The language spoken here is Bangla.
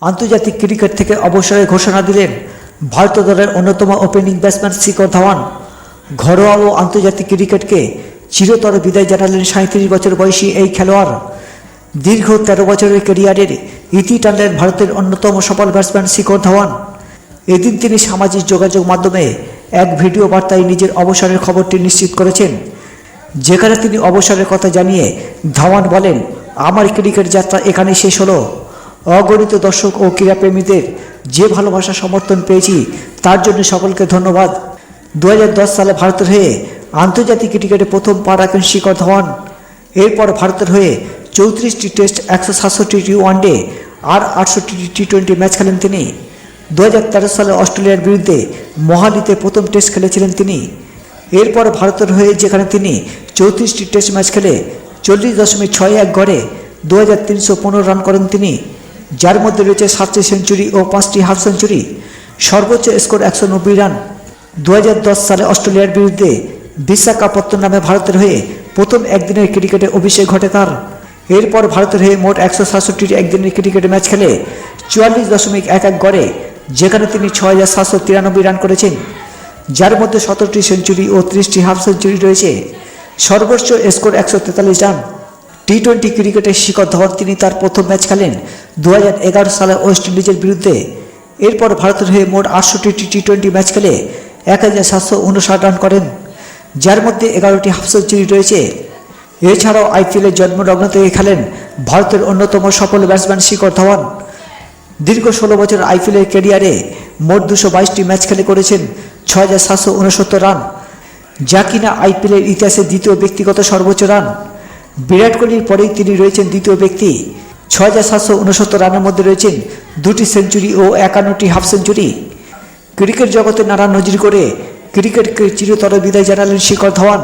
আন্তর্জাতিক ক্রিকেট থেকে অবসরের ঘোষণা দিলেন ভারত দলের অন্যতম ওপেনিং ব্যাটসম্যান শিখর ধাওয়ান। ঘরোয়া ও আন্তর্জাতিক ক্রিকেটকে চিরতর বিদায় জানালেন 37 বছর বয়সী এই খেলোয়াড়। দীর্ঘ 13 বছরের ক্যারিয়ারের ইতি টানলেন ভারতের অন্যতম সফল ব্যাটসম্যান শিখর ধাওয়ান। এদিন তিনি সামাজিক যোগাযোগ মাধ্যমে এক ভিডিও বার্তায় নিজের অবসরের খবরটি নিশ্চিত করেছেন, যেখানে তিনি অবসরের কথা জানিয়ে ধাওয়ান বলেন, আমার ক্রিকেট যাত্রা এখানেই শেষ হলো। অগণিত দর্শক ও ক্রীড়াপ্রেমীদের যে ভালোবাসা সমর্থন পেয়েছি তার জন্য সকলকে ধন্যবাদ। 2010 সালে ভারতের হয়ে আন্তর্জাতিক ক্রিকেটে প্রথম পা রাখেন শিখর ধাওয়ান। এরপর ভারতের হয়ে 34টি টেস্ট, 167টি ওয়ানডে আর 68টি টি-20 ম্যাচ খেলেন তিনি। 2013 সালে অস্ট্রেলিয়ার বিরুদ্ধে মোহালিতে প্রথম টেস্ট খেলেছিলেন তিনি। এরপর ভারতের হয়ে যেখানে তিনি 34টি টেস্ট ম্যাচ খেলে 40.61 গড়ে 2315 রান করেন তিনি, যার মধ্যে রয়েছে 7টি সেঞ্চুরি ও 5টি হাফ সেঞ্চুরি। সর্বোচ্চ স্কোর 190 রান। 2010 সালে অস্ট্রেলিয়ার বিরুদ্ধে বিশাখাপত্তনমে ভারতের হয়ে প্রথম একদিনের ক্রিকেটে অভিষেক ঘটে তার। এরপর ভারতের হয়ে মোট 167টি একদিনের ক্রিকেটে ম্যাচ খেলে 44.11 গড়ে, যেখানে তিনি 6793 রান করেছেন, যার মধ্যে 17টি সেঞ্চুরি ও 30টি হাফ সেঞ্চুরি রয়েছে। সর্বোচ্চ স্কোর 143 রান। টি-20 ক্রিকেটে শিখর ধাওয়ান তিনি তার প্রথম ম্যাচ খেলেন 2011 সালে ওয়েস্ট ইন্ডিজের বিরুদ্ধে। এরপর ভারতের হয়ে মোট 68টি টি-20 ম্যাচ খেলে 1759 রান করেন, যার মধ্যে 11টি হাফ সেঞ্চুরি রয়েছে। এছাড়াও আইপিএলের জন্মলগ্ন থেকে খেলেন ভারতের অন্যতম সফল ব্যাটসম্যান শিখর ধাওয়ান। দীর্ঘ 16 বছর আইপিএলের ক্যারিয়ারে মোট 222টি ম্যাচ খেলে করেছেন 6769 রান, যা কিনা আইপিএলের ইতিহাসে দ্বিতীয় ব্যক্তিগত সর্বোচ্চ রান। বিরাট কোহলির পরেই তিনি রয়েছেন দ্বিতীয় ব্যক্তি। 6769 রানের মধ্যে রয়েছেন 2টি সেঞ্চুরি ও 51টি হাফ সেঞ্চুরি। ক্রিকেট জগতে নানা নজির করে ক্রিকেটকে চিরতর বিদায় জানালেন শিখর ধাওয়ান।